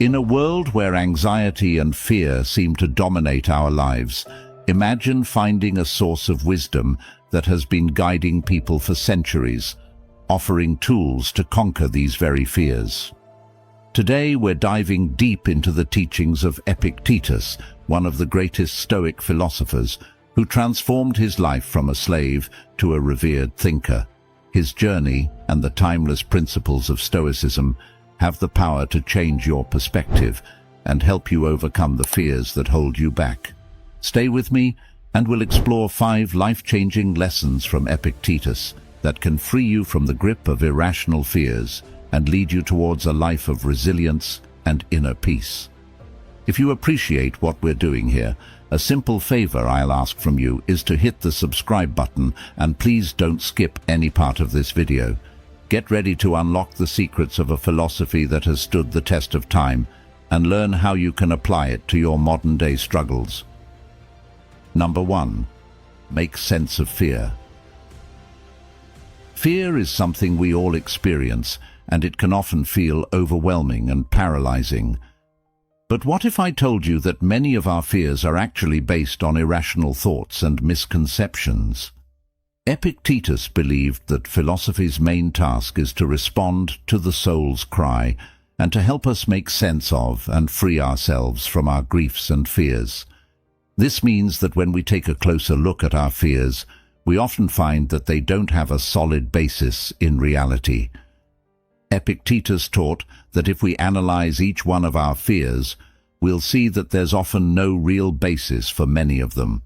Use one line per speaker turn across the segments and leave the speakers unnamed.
In a world where anxiety and fear seem to dominate our lives, imagine finding a source of wisdom that has been guiding people for centuries, offering tools to conquer these very fears. Today we're diving deep into the teachings of Epictetus, one of the greatest Stoic philosophers, who transformed his life from a slave to a revered thinker. His journey and the timeless principles of Stoicism have the power to change your perspective and help you overcome the fears that hold you back. Stay with me and we'll explore 5 life-changing lessons from Epictetus that can free you from the grip of irrational fears and lead you towards a life of resilience and inner peace. If you appreciate what we're doing here, a simple favor I'll ask from you is to hit the subscribe button, and please don't skip any part of this video. Get ready to unlock the secrets of a philosophy that has stood the test of time and learn how you can apply it to your modern-day struggles. Number 1. Make sense of fear. Fear is something we all experience, and it can often feel overwhelming and paralyzing. But what if I told you that many of our fears are actually based on irrational thoughts and misconceptions? Epictetus believed that philosophy's main task is to respond to the soul's cry and to help us make sense of and free ourselves from our griefs and fears. This means that when we take a closer look at our fears, we often find that they don't have a solid basis in reality. Epictetus taught that if we analyze each one of our fears, we'll see that there's often no real basis for many of them.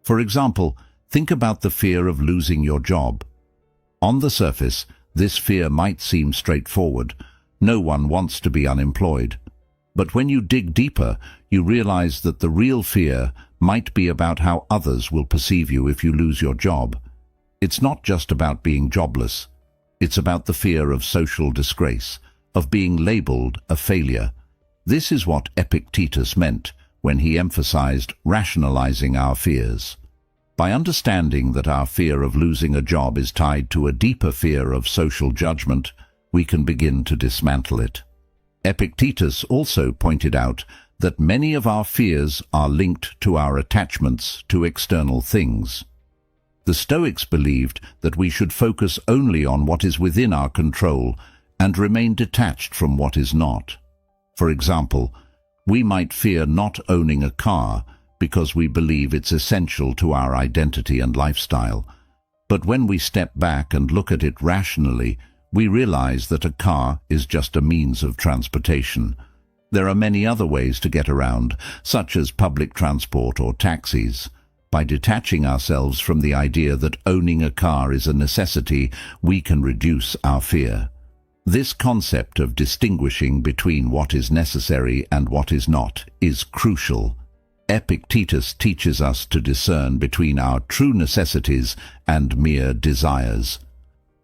For example, think about the fear of losing your job. On the surface, this fear might seem straightforward. No one wants to be unemployed. But when you dig deeper, you realize that the real fear might be about how others will perceive you if you lose your job. It's not just about being jobless. It's about the fear of social disgrace, of being labeled a failure. This is what Epictetus meant when he emphasized rationalizing our fears. By understanding that our fear of losing a job is tied to a deeper fear of social judgment, we can begin to dismantle it. Epictetus also pointed out that many of our fears are linked to our attachments to external things. The Stoics believed that we should focus only on what is within our control and remain detached from what is not. For example, we might fear not owning a car because we believe it's essential to our identity and lifestyle. But when we step back and look at it rationally, we realize that a car is just a means of transportation. There are many other ways to get around, such as public transport or taxis. By detaching ourselves from the idea that owning a car is a necessity, we can reduce our fear. This concept of distinguishing between what is necessary and what is not is crucial. Epictetus teaches us to discern between our true necessities and mere desires.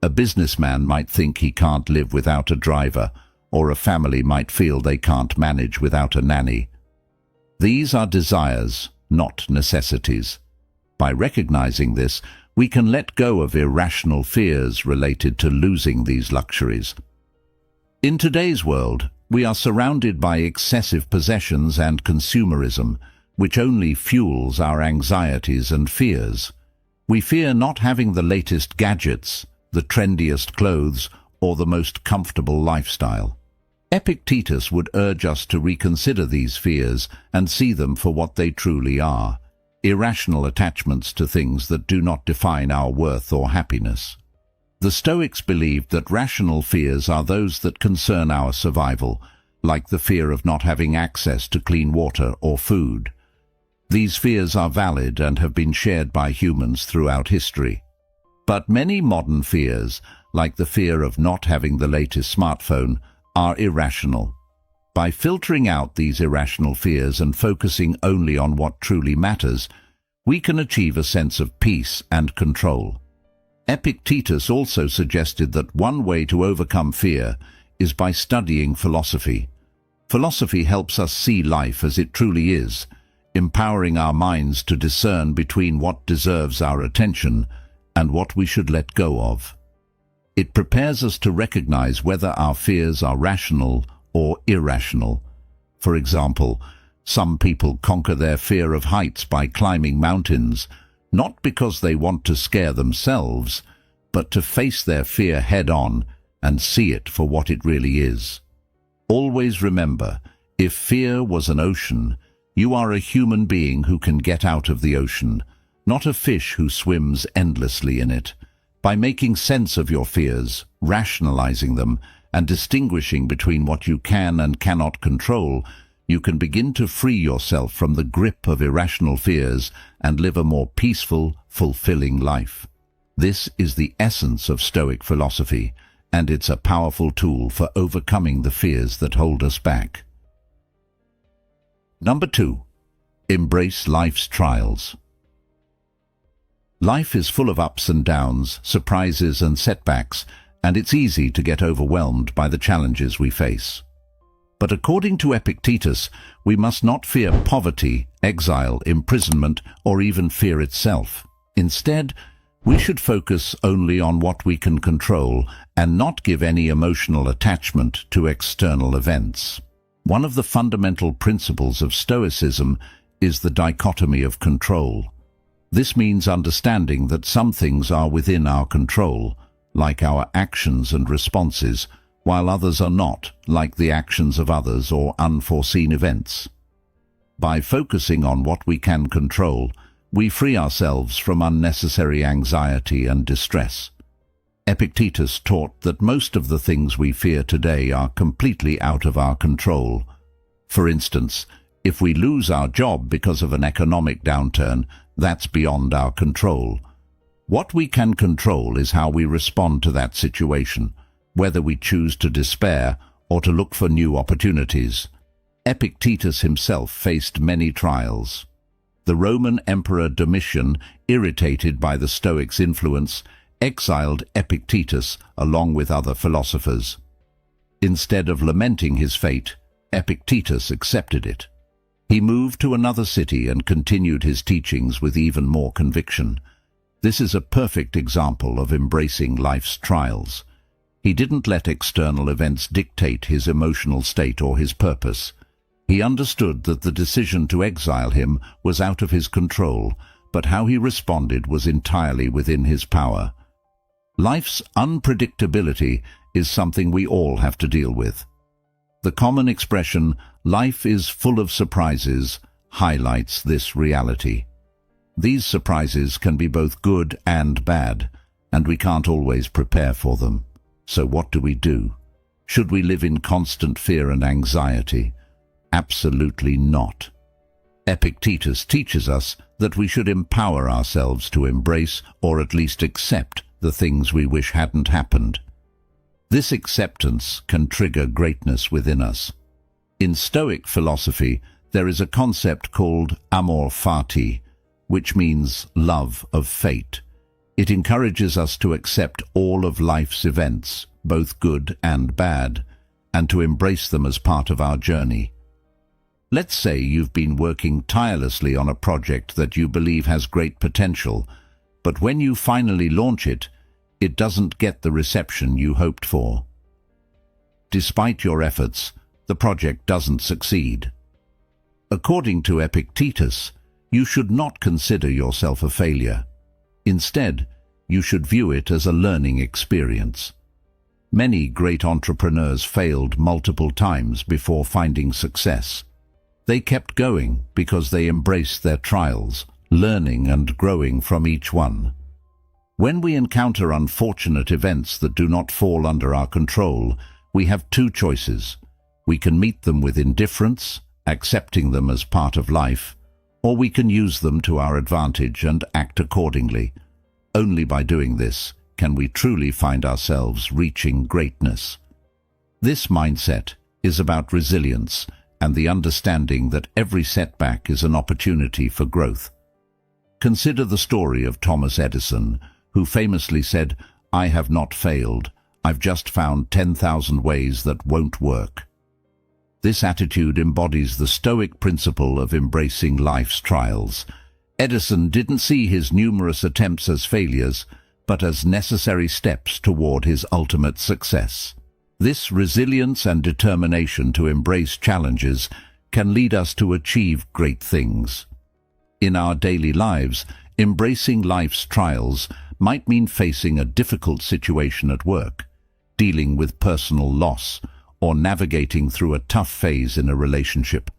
A businessman might think he can't live without a driver, or a family might feel they can't manage without a nanny. These are desires, not necessities. By recognizing this, we can let go of irrational fears related to losing these luxuries. In today's world, we are surrounded by excessive possessions and consumerism, which only fuels our anxieties and fears. We fear not having the latest gadgets, the trendiest clothes, or the most comfortable lifestyle. Epictetus would urge us to reconsider these fears and see them for what they truly are: irrational attachments to things that do not define our worth or happiness. The Stoics believed that rational fears are those that concern our survival, like the fear of not having access to clean water or food. These fears are valid and have been shared by humans throughout history. But many modern fears, like the fear of not having the latest smartphone, are irrational. By filtering out these irrational fears and focusing only on what truly matters, we can achieve a sense of peace and control. Epictetus also suggested that one way to overcome fear is by studying philosophy. Philosophy helps us see life as it truly is, empowering our minds to discern between what deserves our attention and what we should let go of. It prepares us to recognize whether our fears are rational or irrational, For example, some people conquer their fear of heights by climbing mountains, not because they want to scare themselves, but to face their fear head-on and see it for what it really is. Always remember, if fear was an ocean, you are a human being who can get out of the ocean, not a fish who swims endlessly in it. By making sense of your fears, rationalizing them, and distinguishing between what you can and cannot control, you can begin to free yourself from the grip of irrational fears and live a more peaceful, fulfilling life. This is the essence of Stoic philosophy, and it's a powerful tool for overcoming the fears that hold us back. Number 2. Embrace life's trials. Life is full of ups and downs, surprises and setbacks, and it's easy to get overwhelmed by the challenges we face. But according to Epictetus, we must not fear poverty, exile, imprisonment, or even fear itself. Instead, we should focus only on what we can control and not give any emotional attachment to external events. One of the fundamental principles of Stoicism is the dichotomy of control. This means understanding that some things are within our control, like our actions and responses, while others are not, like the actions of others or unforeseen events. By focusing on what we can control, we free ourselves from unnecessary anxiety and distress. Epictetus taught that most of the things we fear today are completely out of our control. For instance, if we lose our job because of an economic downturn, that's beyond our control. What we can control is how we respond to that situation, whether we choose to despair or to look for new opportunities. Epictetus himself faced many trials. The Roman Emperor Domitian, irritated by the Stoics' influence, exiled Epictetus along with other philosophers. Instead of lamenting his fate, Epictetus accepted it. He moved to another city and continued his teachings with even more conviction. This is a perfect example of embracing life's trials. He didn't let external events dictate his emotional state or his purpose. He understood that the decision to exile him was out of his control, but how he responded was entirely within his power. Life's unpredictability is something we all have to deal with. The common expression, "life is full of surprises," highlights this reality. These surprises can be both good and bad, and we can't always prepare for them. So what do we do? Should we live in constant fear and anxiety? Absolutely not. Epictetus teaches us that we should empower ourselves to embrace or at least accept the things we wish hadn't happened. This acceptance can trigger greatness within us. In Stoic philosophy, there is a concept called amor fati, which means love of fate. It encourages us to accept all of life's events, both good and bad, and to embrace them as part of our journey. Let's say you've been working tirelessly on a project that you believe has great potential, but when you finally launch it, it doesn't get the reception you hoped for. Despite your efforts, the project doesn't succeed. According to Epictetus, you should not consider yourself a failure. Instead, you should view it as a learning experience. Many great entrepreneurs failed multiple times before finding success. They kept going because they embraced their trials, learning and growing from each one. When we encounter unfortunate events that do not fall under our control, we have two choices. We can meet them with indifference, accepting them as part of life, or we can use them to our advantage and act accordingly. Only by doing this can we truly find ourselves reaching greatness. This mindset is about resilience and the understanding that every setback is an opportunity for growth. Consider the story of Thomas Edison, who famously said, "I have not failed. I've just found 10,000 ways that won't work." This attitude embodies the Stoic principle of embracing life's trials. Edison didn't see his numerous attempts as failures, but as necessary steps toward his ultimate success. This resilience and determination to embrace challenges can lead us to achieve great things. In our daily lives, embracing life's trials might mean facing a difficult situation at work, dealing with personal loss, or navigating through a tough phase in a relationship.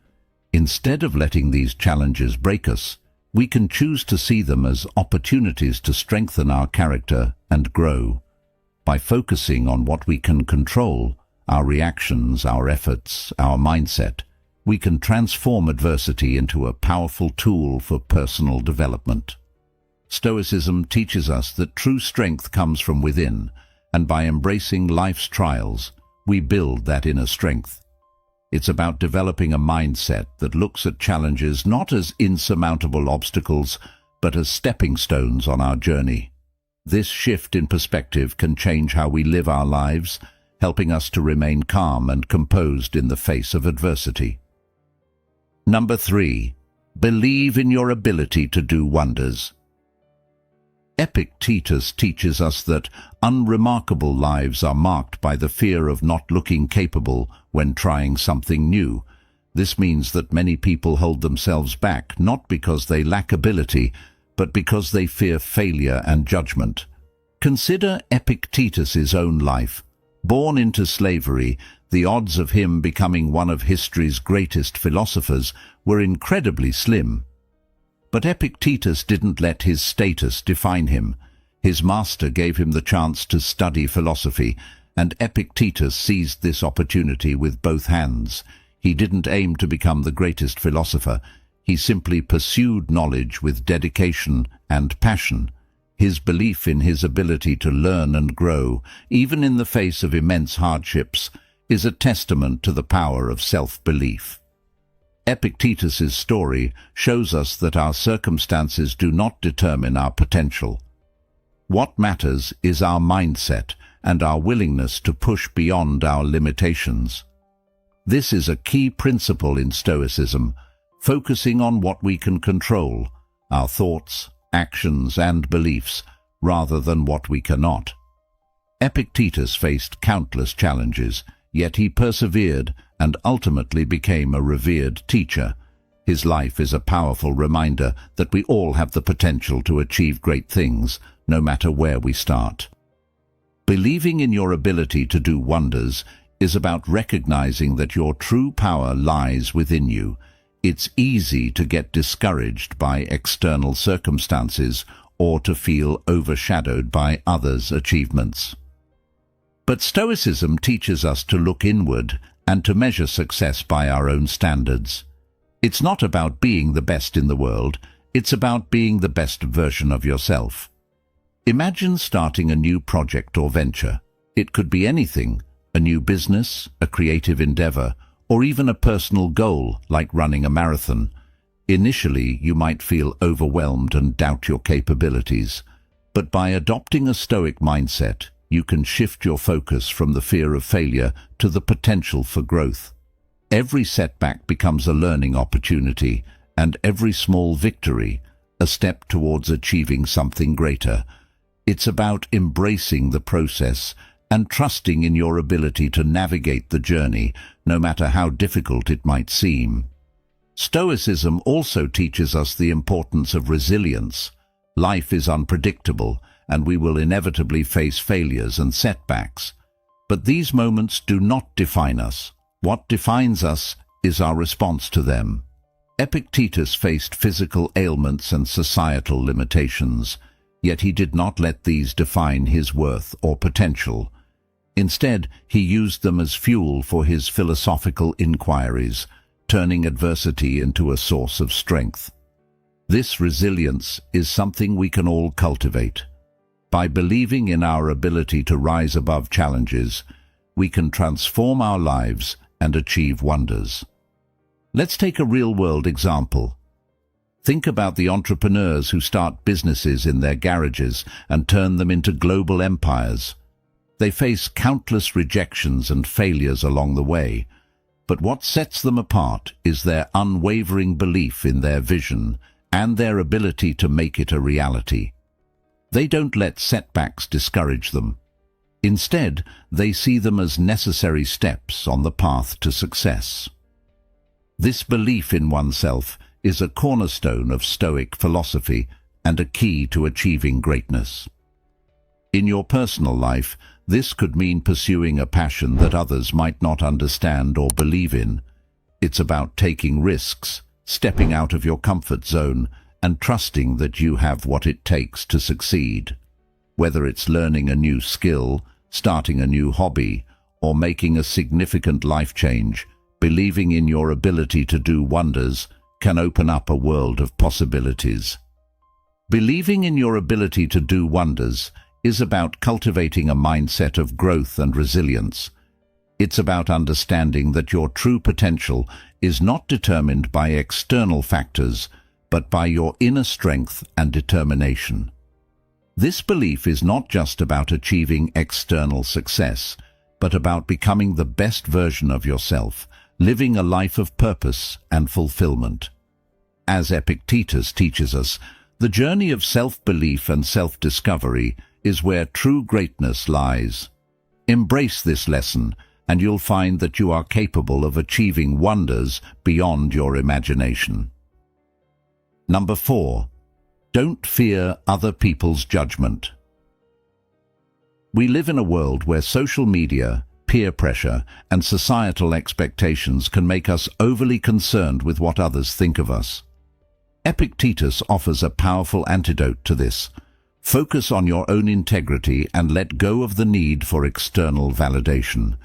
Instead of letting these challenges break us, we can choose to see them as opportunities to strengthen our character and grow. By focusing on what we can control, our reactions, our efforts, our mindset, we can transform adversity into a powerful tool for personal development. Stoicism teaches us that true strength comes from within, and by embracing life's trials, we build that inner strength. It's about developing a mindset that looks at challenges not as insurmountable obstacles, but as stepping stones on our journey. This shift in perspective can change how we live our lives, helping us to remain calm and composed in the face of adversity. Number 3. Believe in your ability to do wonders. Epictetus teaches us that unremarkable lives are marked by the fear of not looking capable when trying something new. This means that many people hold themselves back not because they lack ability, but because they fear failure and judgment. Consider Epictetus's own life. Born into slavery, the odds of him becoming one of history's greatest philosophers were incredibly slim. But Epictetus didn't let his status define him. His master gave him the chance to study philosophy, and Epictetus seized this opportunity with both hands. He didn't aim to become the greatest philosopher. He simply pursued knowledge with dedication and passion. His belief in his ability to learn and grow, even in the face of immense hardships, is a testament to the power of self-belief. Epictetus's story shows us that our circumstances do not determine our potential. What matters is our mindset and our willingness to push beyond our limitations. This is a key principle in Stoicism, focusing on what we can control, our thoughts, actions, and beliefs, rather than what we cannot. Epictetus faced countless challenges, yet he persevered and ultimately became a revered teacher. His life is a powerful reminder that we all have the potential to achieve great things, no matter where we start. Believing in your ability to do wonders is about recognizing that your true power lies within you. It's easy to get discouraged by external circumstances or to feel overshadowed by others' achievements. But Stoicism teaches us to look inward and to measure success by our own standards. It's not about being the best in the world, it's about being the best version of yourself. Imagine starting a new project or venture. It could be anything, a new business, a creative endeavor, or even a personal goal like running a marathon. Initially, you might feel overwhelmed and doubt your capabilities, but by adopting a Stoic mindset, you can shift your focus from the fear of failure to the potential for growth. Every setback becomes a learning opportunity, and every small victory, a step towards achieving something greater. It's about embracing the process and trusting in your ability to navigate the journey, no matter how difficult it might seem. Stoicism also teaches us the importance of resilience. Life is unpredictable, and we will inevitably face failures and setbacks. But these moments do not define us. What defines us is our response to them. Epictetus faced physical ailments and societal limitations, yet he did not let these define his worth or potential. Instead, he used them as fuel for his philosophical inquiries, turning adversity into a source of strength. This resilience is something we can all cultivate. By believing in our ability to rise above challenges, we can transform our lives and achieve wonders. Let's take a real-world example. Think about the entrepreneurs who start businesses in their garages and turn them into global empires. They face countless rejections and failures along the way, but what sets them apart is their unwavering belief in their vision and their ability to make it a reality. They don't let setbacks discourage them. Instead, they see them as necessary steps on the path to success. This belief in oneself is a cornerstone of Stoic philosophy and a key to achieving greatness. In your personal life, this could mean pursuing a passion that others might not understand or believe in. It's about taking risks, stepping out of your comfort zone, and trusting that you have what it takes to succeed. Whether it's learning a new skill, starting a new hobby, or making a significant life change, believing in your ability to do wonders can open up a world of possibilities. Believing in your ability to do wonders is about cultivating a mindset of growth and resilience. It's about understanding that your true potential is not determined by external factors, but by your inner strength and determination. This belief is not just about achieving external success, but about becoming the best version of yourself, living a life of purpose and fulfillment. As Epictetus teaches us, the journey of self-belief and self-discovery is where true greatness lies. Embrace this lesson, and you'll find that you are capable of achieving wonders beyond your imagination. Number 4. Don't fear other people's judgment. We live in a world where social media, peer pressure, and societal expectations can make us overly concerned with what others think of us. Epictetus offers a powerful antidote to this. Focus on your own integrity and let go of the need for external validation.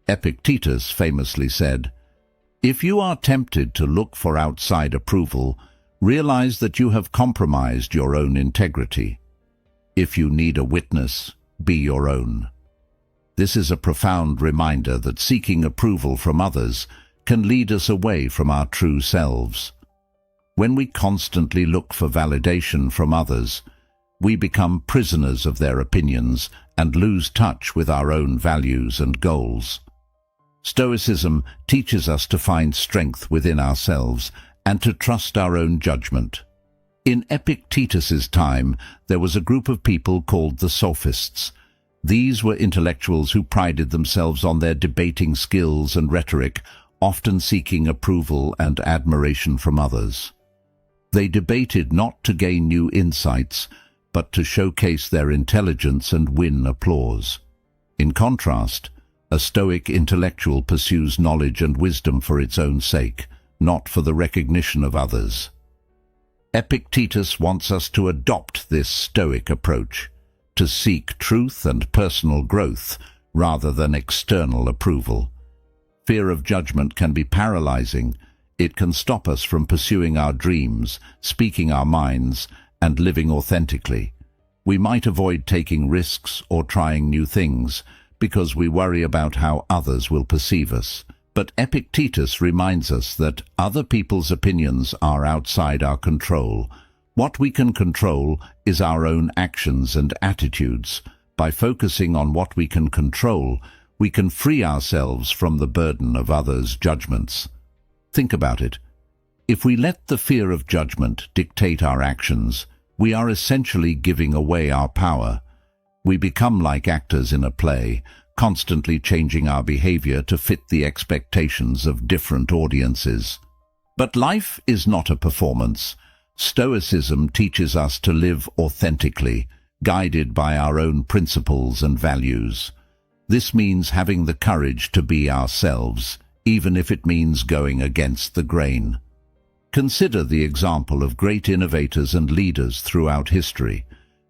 Epictetus famously said, "If you are tempted to look for outside approval, realize that you have compromised your own integrity. If you need a witness, be your own." This is a profound reminder that seeking approval from others can lead us away from our true selves. When we constantly look for validation from others, we become prisoners of their opinions and lose touch with our own values and goals. Stoicism teaches us to find strength within ourselves and to trust our own judgment. In Epictetus's time, there was a group of people called the Sophists. These were intellectuals who prided themselves on their debating skills and rhetoric, often seeking approval and admiration from others. They debated not to gain new insights, but to showcase their intelligence and win applause. In contrast, a Stoic intellectual pursues knowledge and wisdom for its own sake, not for the recognition of others. Epictetus wants us to adopt this Stoic approach, to seek truth and personal growth rather than external approval. Fear of judgment can be paralyzing. It can stop us from pursuing our dreams, speaking our minds, and living authentically. We might avoid taking risks or trying new things because we worry about how others will perceive us. But Epictetus reminds us that other people's opinions are outside our control. What we can control is our own actions and attitudes. By focusing on what we can control, we can free ourselves from the burden of others' judgments. Think about it. If we let the fear of judgment dictate our actions, we are essentially giving away our power. We become like actors in a play, constantly changing our behavior to fit the expectations of different audiences. But life is not a performance. Stoicism teaches us to live authentically, guided by our own principles and values. This means having the courage to be ourselves, even if it means going against the grain. Consider the example of great innovators and leaders throughout history.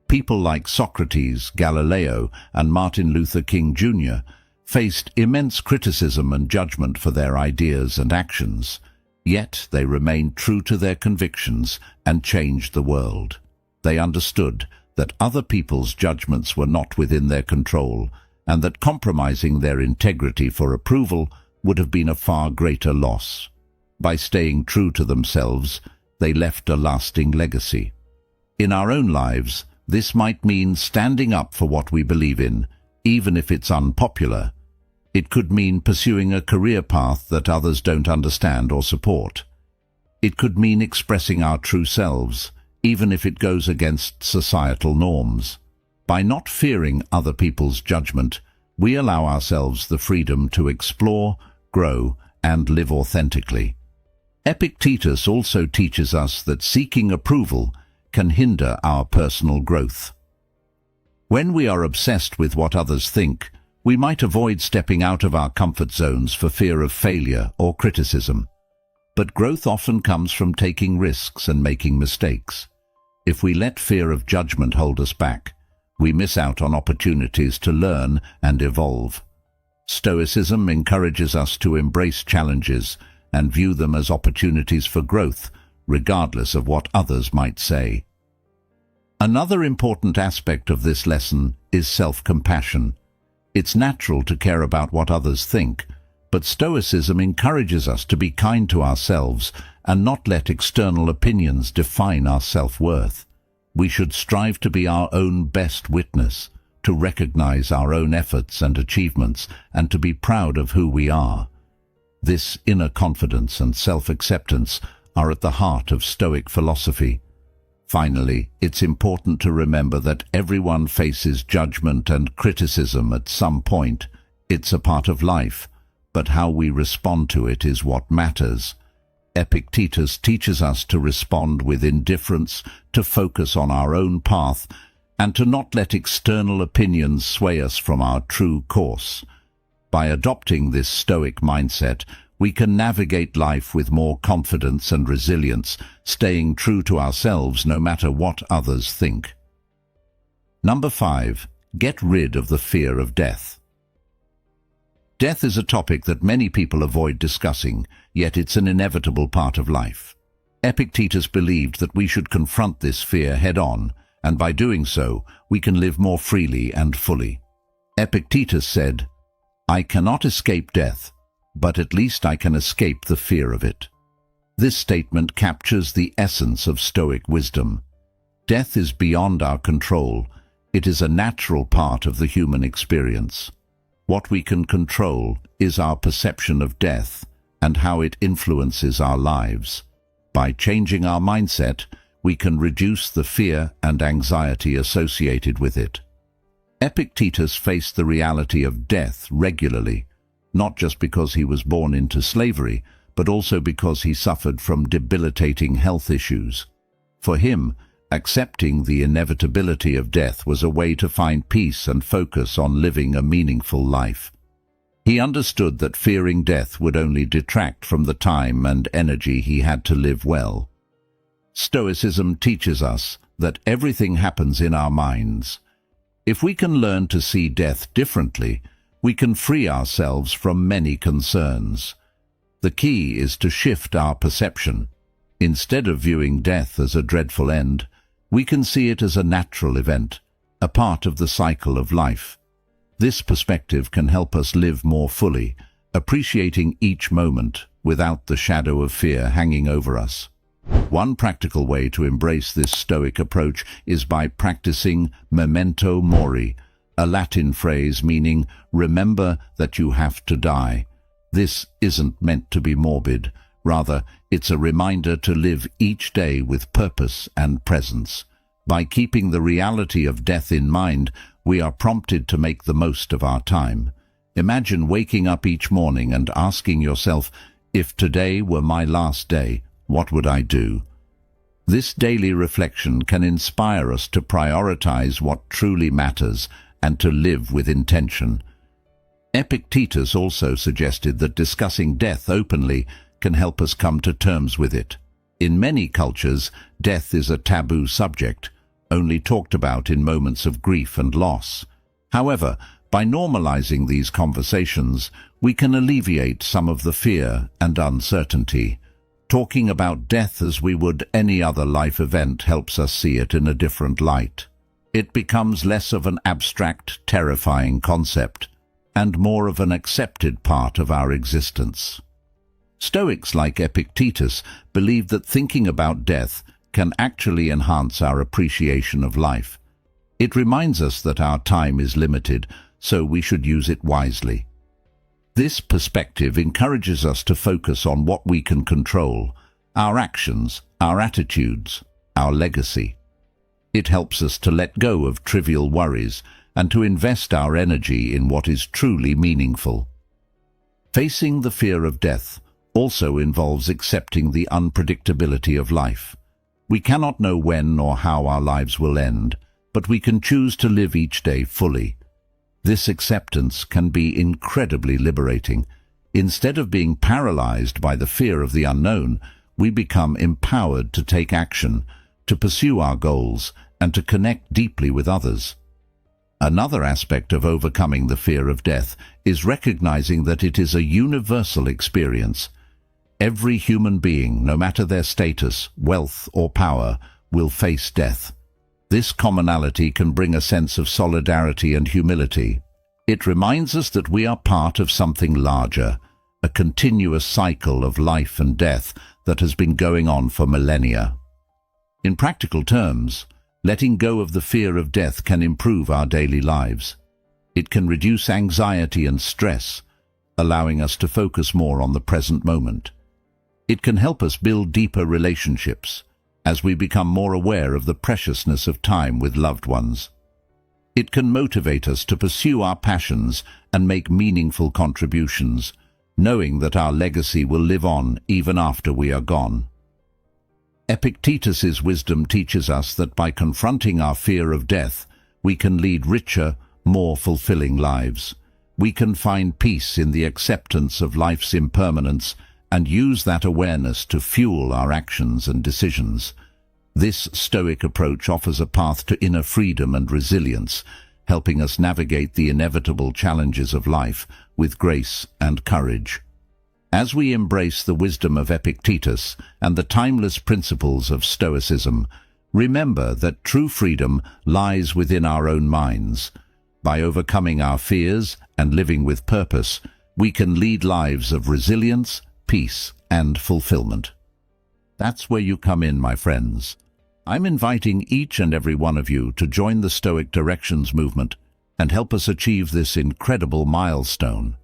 People like Socrates, Galileo, and Martin Luther King Jr. faced immense criticism and judgment for their ideas and actions, yet they remained true to their convictions and changed the world. They understood that other people's judgments were not within their control, and that compromising their integrity for approval would have been a far greater loss. By staying true to themselves, they left a lasting legacy. In our own lives, this might mean standing up for what we believe in, even if it's unpopular. It could mean pursuing a career path that others don't understand or support. It could mean expressing our true selves, even if it goes against societal norms. By not fearing other people's judgment, we allow ourselves the freedom to explore, grow, and live authentically. Epictetus also teaches us that seeking approval can hinder our personal growth. When we are obsessed with what others think, we might avoid stepping out of our comfort zones for fear of failure or criticism. But growth often comes from taking risks and making mistakes. If we let fear of judgment hold us back, we miss out on opportunities to learn and evolve. Stoicism encourages us to embrace challenges and view them as opportunities for growth, regardless of what others might say. Another important aspect of this lesson is self-compassion. It's natural to care about what others think, but Stoicism encourages us to be kind to ourselves and not let external opinions define our self-worth. We should strive to be our own best witness, to recognize our own efforts and achievements, and to be proud of who we are. This inner confidence and self-acceptance are at the heart of Stoic philosophy. Finally, it's important to remember that everyone faces judgment and criticism at some point. It's a part of life, but how we respond to it is what matters. Epictetus teaches us to respond with indifference, to focus on our own path, and to not let external opinions sway us from our true course. By adopting this Stoic mindset, we can navigate life with more confidence and resilience, staying true to ourselves no matter what others think. Number 5. Get rid of the fear of death. Death is a topic that many people avoid discussing, yet it's an inevitable part of life. Epictetus believed that we should confront this fear head-on, and by doing so, we can live more freely and fully. Epictetus said, "I cannot escape death, but at least I can escape the fear of it." This statement captures the essence of Stoic wisdom. Death is beyond our control. It is a natural part of the human experience. What we can control is our perception of death and how it influences our lives. By changing our mindset, we can reduce the fear and anxiety associated with it. Epictetus faced the reality of death regularly, not just because he was born into slavery, but also because he suffered from debilitating health issues. For him, accepting the inevitability of death was a way to find peace and focus on living a meaningful life. He understood that fearing death would only detract from the time and energy he had to live well. Stoicism teaches us that everything happens in our minds. If we can learn to see death differently, we can free ourselves from many concerns. The key is to shift our perception. Instead of viewing death as a dreadful end, we can see it as a natural event, a part of the cycle of life. This perspective can help us live more fully, appreciating each moment without the shadow of fear hanging over us. One practical way to embrace this Stoic approach is by practicing memento mori, a Latin phrase meaning remember that you have to die. This isn't meant to be morbid. Rather, it's a reminder to live each day with purpose and presence. By keeping the reality of death in mind, we are prompted to make the most of our time. Imagine waking up each morning and asking yourself, if today were my last day, what would I do? This daily reflection can inspire us to prioritize what truly matters and to live with intention. Epictetus also suggested that discussing death openly can help us come to terms with it. In many cultures, death is a taboo subject, only talked about in moments of grief and loss. However, by normalizing these conversations, we can alleviate some of the fear and uncertainty. Talking about death as we would any other life event helps us see it in a different light. It becomes less of an abstract, terrifying concept, and more of an accepted part of our existence. Stoics like Epictetus believe that thinking about death can actually enhance our appreciation of life. It reminds us that our time is limited, so we should use it wisely. This perspective encourages us to focus on what we can control, our actions, our attitudes, our legacy. It helps us to let go of trivial worries and to invest our energy in what is truly meaningful. Facing the fear of death also involves accepting the unpredictability of life. We cannot know when or how our lives will end, but we can choose to live each day fully. This acceptance can be incredibly liberating. Instead of being paralyzed by the fear of the unknown, we become empowered to take action, to pursue our goals, and to connect deeply with others. Another aspect of overcoming the fear of death is recognizing that it is a universal experience. Every human being, no matter their status, wealth, or power, will face death. This commonality can bring a sense of solidarity and humility. It reminds us that we are part of something larger, a continuous cycle of life and death that has been going on for millennia. In practical terms, letting go of the fear of death can improve our daily lives. It can reduce anxiety and stress, allowing us to focus more on the present moment. It can help us build deeper relationships, as we become more aware of the preciousness of time with loved ones. It can motivate us to pursue our passions and make meaningful contributions, knowing that our legacy will live on even after we are gone. Epictetus's wisdom teaches us that by confronting our fear of death, we can lead richer, more fulfilling lives. We can find peace in the acceptance of life's impermanence and use that awareness to fuel our actions and decisions. This Stoic approach offers a path to inner freedom and resilience, helping us navigate the inevitable challenges of life with grace and courage. As we embrace the wisdom of Epictetus and the timeless principles of Stoicism, remember that true freedom lies within our own minds. By overcoming our fears and living with purpose, we can lead lives of resilience, peace, and fulfillment. That's where you come in, my friends. I'm inviting each and every one of you to join the Stoic Directions movement and help us achieve this incredible milestone.